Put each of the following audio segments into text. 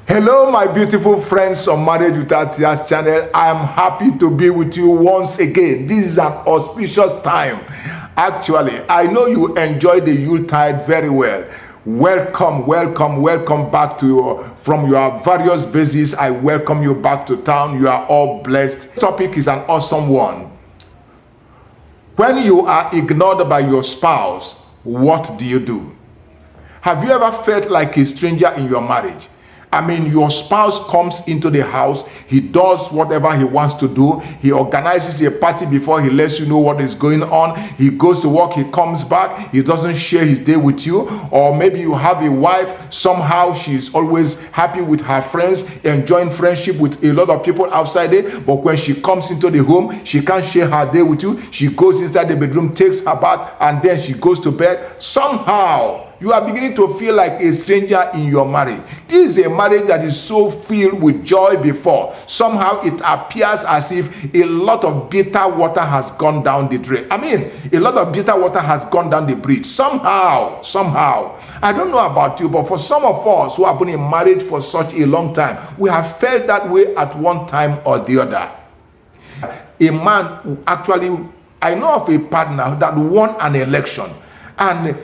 Hello, my beautiful friends on Marriage Without Tears channel. I am happy to be with you once again. This is an auspicious time. Actually, I know you enjoyed the Yuletide very well. Welcome back to from your various bases. I welcome you back to town. You are all blessed. This topic is an awesome one. When you are ignored by your spouse, what do you do? Have you ever felt like a stranger in your marriage? I mean, your spouse comes into the house, he does whatever he wants to do, he organizes a party before he lets you know what is going on, he goes to work, he comes back, he doesn't share his day with you. Or maybe you have a wife, somehow she's always happy with her friends, enjoying friendship with a lot of people outside it, but when she comes into the home, she can't share her day with you. She goes inside the bedroom, takes her bath, and then she goes to bed. Somehow you are beginning to feel like a stranger in your marriage. This is a marriage that is so filled with joy before. Somehow it appears as if a lot of bitter water has gone down the drain. I mean, a lot of bitter water has gone down the bridge. Somehow. I don't know about you, but for some of us who have been in marriage for such a long time, we have felt that way at one time or the other. A man actually, I know of a partner that won an election, and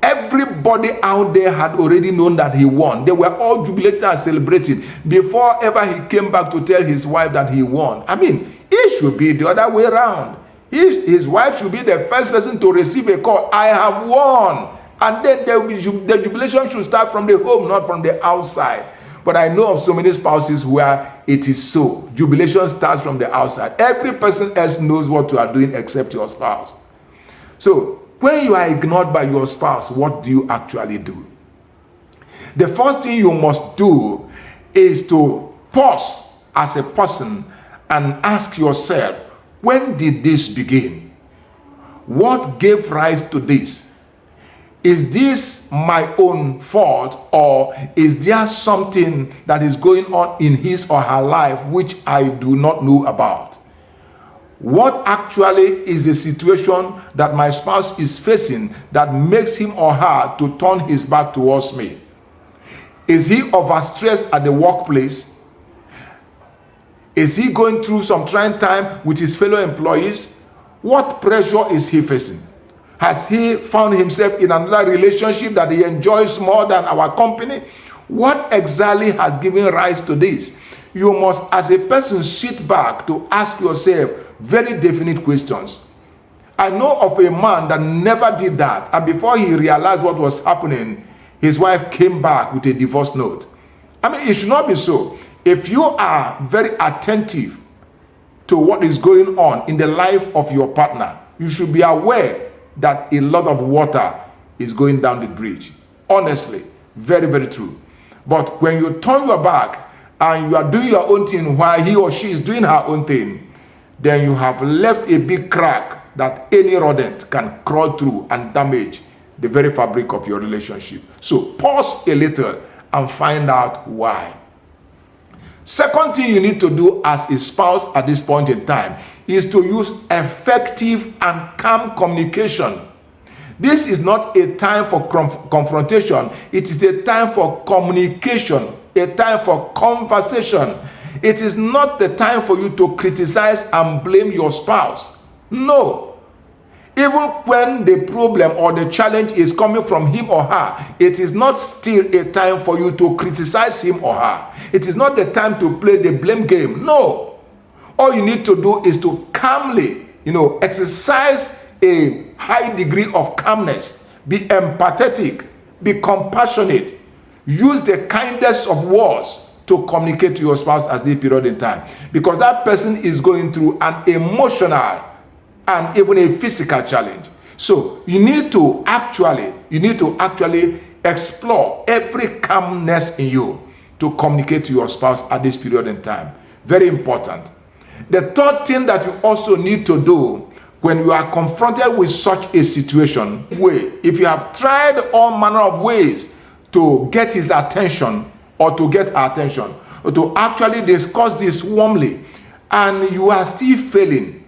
everybody out there had already known that he won. They were all jubilating and celebrating before ever he came back to tell his wife that he won. I mean, it should be the other way around. His wife should be the first person to receive a call. I have won. And then the jubilation should start from the home, not from the outside. But I know of so many spouses where it is so. Jubilation starts from the outside. Every person else knows what you are doing except your spouse. So, when you are ignored by your spouse, what do you actually do? The first thing you must do is to pause as a person and ask yourself, when did this begin? What gave rise to this? Is this my own fault, or is there something that is going on in his or her life which I do not know about? What actually is the situation that my spouse is facing that makes him or her to turn his back towards me? Is he overstressed at the workplace? Is he going through some trying time with his fellow employees? What pressure is he facing? Has he found himself in another relationship that he enjoys more than our company? What exactly has given rise to this? You must, as a person, sit back to ask yourself very definite questions. I know of a man that never did that, and before he realized what was happening, his wife came back with a divorce note. I mean, it should not be so. If you are very attentive to what is going on in the life of your partner, you should be aware that a lot of water is going down the bridge. Honestly, very, very true. But when you turn your back and you are doing your own thing while he or she is doing her own thing, then you have left a big crack that any rodent can crawl through and damage the very fabric of your relationship. So pause a little and find out why. Second thing you need to do as a spouse at this point in time is to use effective and calm communication. This is not a time for confrontation. It is a time for communication, a time for conversation. It is not the time for you to criticize and blame your spouse. No. Even when the problem or the challenge is coming from him or her, it is not still a time for you to criticize him or her. It is not the time to play the blame game. No. All you need to do is to calmly, exercise a high degree of calmness. Be empathetic. Be compassionate. Use the kindest of words to communicate to your spouse at this period in time, because that person is going through an emotional and even a physical challenge. So you need to actually explore every calmness in you to communicate to your spouse at this period in time. Very important. The third thing that you also need to do when you are confronted with such a situation, if you have tried all manner of ways to get his attention or to get her attention, or to actually discuss this warmly, and you are still failing,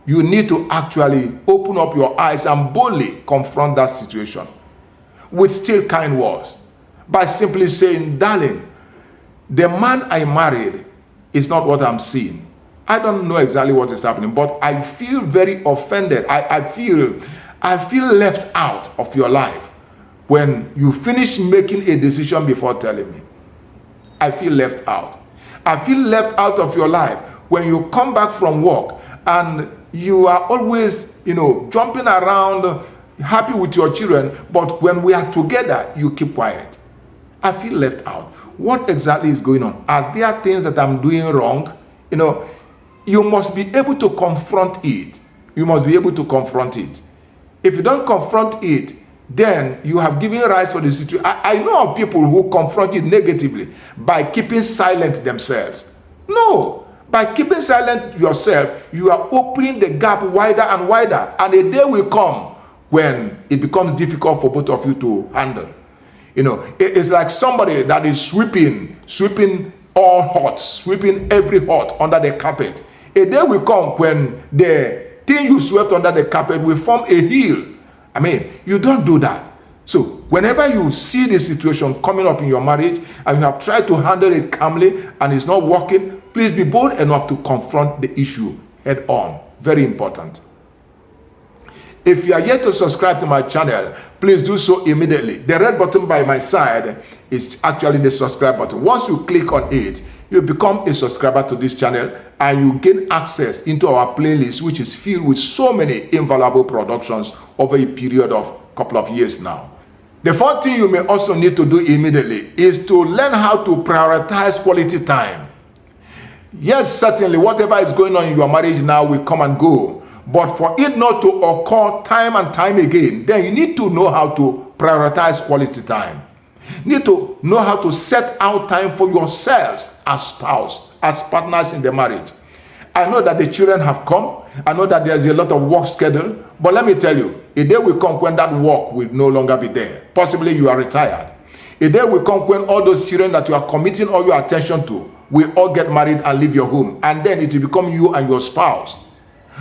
you need to actually open up your eyes and boldly confront that situation with still kind words by simply saying, darling, The man I married is not what I'm seeing. I don't know exactly what is happening, but I feel very offended. I feel left out of your life when you finish making a decision before telling me. I feel left out. I feel left out of your life when you come back from work and you are always, jumping around, happy with your children, but when we are together, you keep quiet. I feel left out. What exactly is going on? Are there things that I'm doing wrong? You must be able to confront it. You must be able to confront it. If you don't confront it, then you have given rise for the situation. I know of people who confront it negatively by keeping silent themselves. No, by keeping silent yourself, you are opening the gap wider and wider, and a day will come when it becomes difficult for both of you to handle. It's like somebody that is sweeping all hot, sweeping every hot under the carpet. A day will come when the thing you swept under the carpet will form a hill. You don't do that. So whenever you see the situation coming up in your marriage and you have tried to handle it calmly and it's not working, please be bold enough to confront the issue head on. Very important. If you are yet to subscribe to my channel, please do so immediately. The red button by my side is actually the subscribe button. Once you click on it, you become a subscriber to this channel and you gain access into our playlist, which is filled with so many invaluable productions over a period of a couple of years now. The fourth thing you may also need to do immediately is to learn how to prioritize quality time. Yes, certainly, whatever is going on in your marriage now will come and go. But for it not to occur time and time again, then you need to know how to prioritize quality time. You need to know how to set out time for yourselves as spouse, as partners in the marriage. I know that the children have come. I know that there's a lot of work schedule. But let me tell you, a day will come when that work will no longer be there. Possibly you are retired. A day will come when all those children that you are committing all your attention to will all get married and leave your home. And then it will become you and your spouse.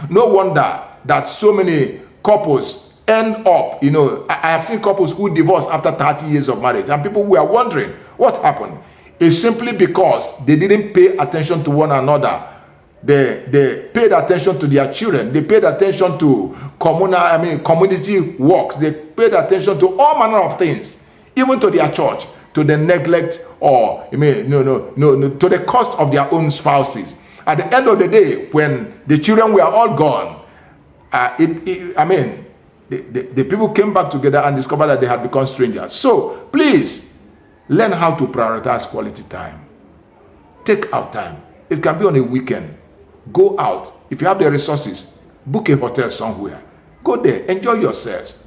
No wonder that so many couples end up, I have seen couples who divorced after 30 years of marriage, and people were wondering what happened. It's simply because they didn't pay attention to one another. They paid attention to their children. They paid attention to community works. They paid attention to all manner of things, even to their church, to the neglect or to the cost of their own spouses. At the end of the day, when the children were all gone, the people came back together and discovered that they had become strangers. So please learn how to prioritize quality time. Take out time. It can be on a weekend. Go out. If you have the resources, book a hotel somewhere. Go there. Enjoy yourselves.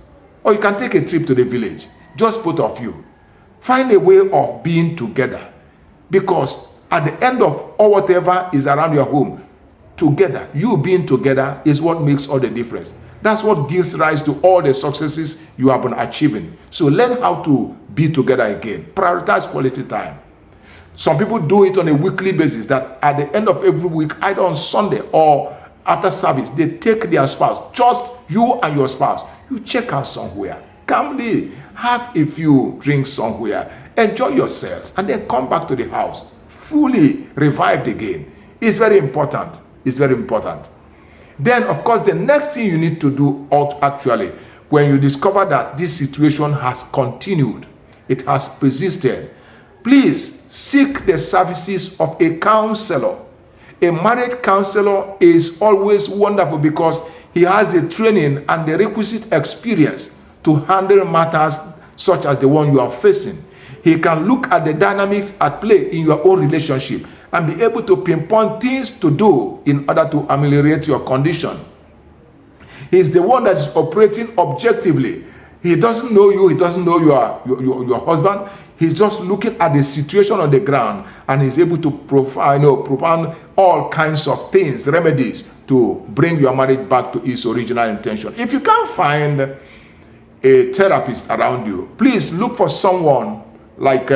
Or you can take a trip to the village. Just both of you. Find a way of being together. Because at the end of all whatever is around your home, together, you being together is what makes all the difference. That's what gives rise to all the successes you have been achieving. So learn how to be together again. Prioritize quality time. Some people do it on a weekly basis, that at the end of every week, either on Sunday or after service, they take their spouse, just you and your spouse. You check out somewhere. Calmly have a few drinks somewhere. Enjoy yourselves and then come back to the house. Fully revived again. It's very important. It's very important. Then, of course, the next thing you need to do actually, when you discover that this situation has continued, it has persisted, please seek the services of a counselor. A marriage counselor is always wonderful because he has the training and the requisite experience to handle matters such as the one you are facing. He can look at the dynamics at play in your own relationship and be able to pinpoint things to do in order to ameliorate your condition. He's the one that is operating objectively. He doesn't know you. He doesn't know your husband. He's just looking at the situation on the ground, and he's able to propound all kinds of things, remedies to bring your marriage back to its original intention. If you can't find a therapist around you, please look for someone like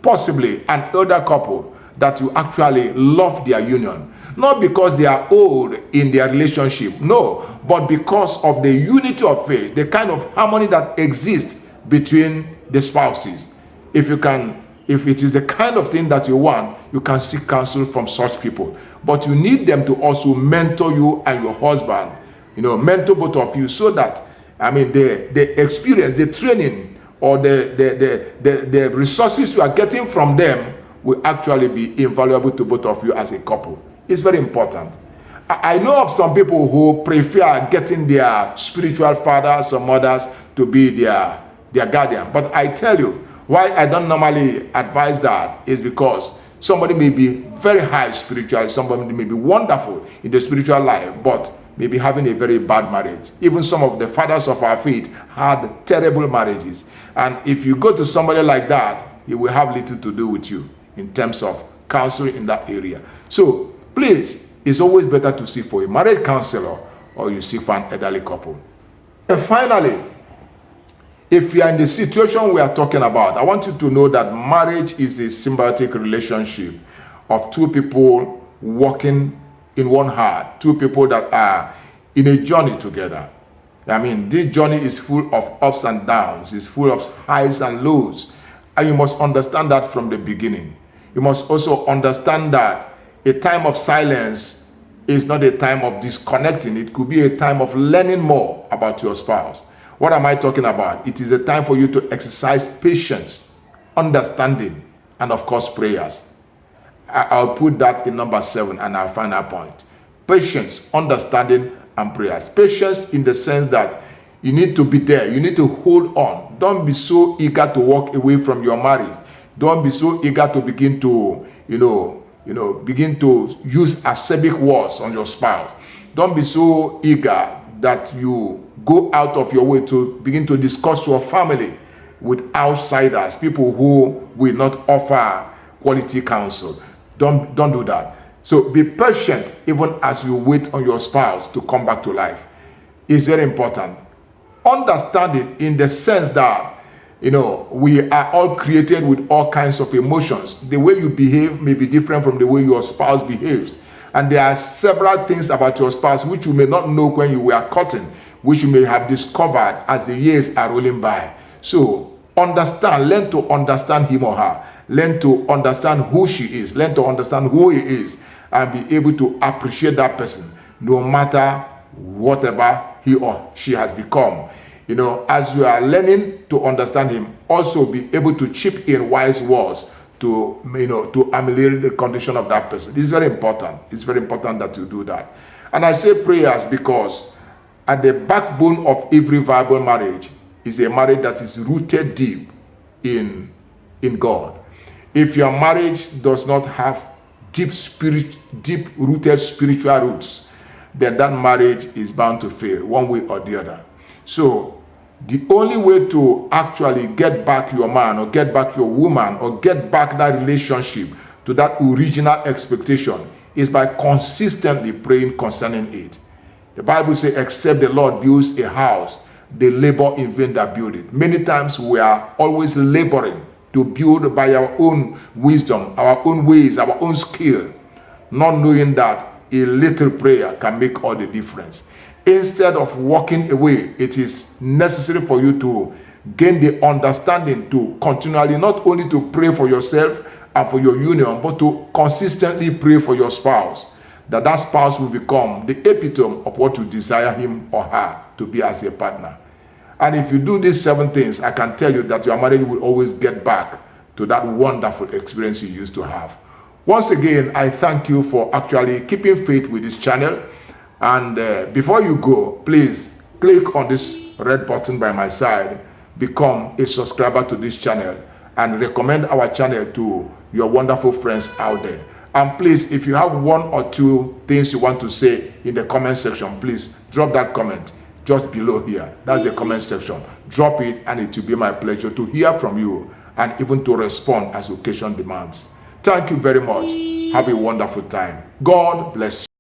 possibly an elder couple that you actually love their union. Not because they are old in their relationship, no, but because of the unity of faith, the kind of harmony that exists between the spouses. If you can If it is the kind of thing that you want, you can seek counsel from such people. But you need them to also mentor you and your husband, mentor both of you, so that, the experience, the training, or the resources you are getting from them will actually be invaluable to both of you as a couple. It's very important. I know of some people who prefer getting their spiritual fathers or mothers to be their guardian. But I tell you, why I don't normally advise that is because somebody may be very high spiritually, somebody may be wonderful in the spiritual life, but may be having a very bad marriage. Even some of the fathers of our faith had terrible marriages. And if you go to somebody like that, he will have little to do with you in terms of counseling in that area. So please, it's always better to seek for a marriage counselor or you seek for an elderly couple. And finally, if you are in the situation we are talking about, I want you to know that marriage is a symbiotic relationship of two people working in one heart, two people that are in a journey together. This journey is full of ups and downs, it's full of highs and lows, and you must understand that from the beginning. You must also understand that a time of silence is not a time of disconnecting. It could be a time of learning more about your spouse. What am I talking about? It is a time for you to exercise patience, understanding, and of course prayers. I'll put that in number 7 and our final point. Patience, understanding, and prayers. Patience in the sense that you need to be there. You need to hold on. Don't be so eager to walk away from your marriage. Don't be so eager to begin to, begin to use acerbic words on your spouse. Don't be so eager that you go out of your way to begin to discuss your family with outsiders, people who will not offer quality counsel. Don't do that. So be patient even as you wait on your spouse to come back to life. It's very important. Understand it in the sense that we are all created with all kinds of emotions. The way you behave may be different from the way your spouse behaves. And there are several things about your spouse which you may not know when you were courting, which you may have discovered as the years are rolling by. So learn to understand him or her. Learn to understand who she is. Learn to understand who he is. And be able to appreciate that person, no matter whatever he or she has become. As you are learning to understand him, also be able to chip in wise words to ameliorate the condition of that person. It's very important. It's very important that you do that. And I say prayers because at the backbone of every viable marriage is a marriage that is rooted deep in God. If your marriage does not have deep-rooted spiritual roots, then that marriage is bound to fail one way or the other. So the only way to actually get back your man or get back your woman or get back that relationship to that original expectation is by consistently praying concerning it. The Bible says, except the Lord builds a house, they labor in vain that build it. Many times we are always laboring to build by our own wisdom, our own ways, our own skill, not knowing that a little prayer can make all the difference. Instead of walking away, it is necessary for you to gain the understanding to continually not only to pray for yourself and for your union, but to consistently pray for your spouse, that spouse will become the epitome of what you desire him or her to be as a partner. And if you do these 7 things, I can tell you that your marriage will always get back to that wonderful experience you used to have. Once again, I thank you for actually keeping faith with this channel. And before you go, please click on this red button by my side, become a subscriber to this channel, and recommend our channel to your wonderful friends out there. And please, if you have 1 or 2 things you want to say in the comment section, please drop that comment just below here. That's the comment section. Drop it and it will be my pleasure to hear from you and even to respond as occasion demands. Thank you very much. Have a wonderful time. God bless you.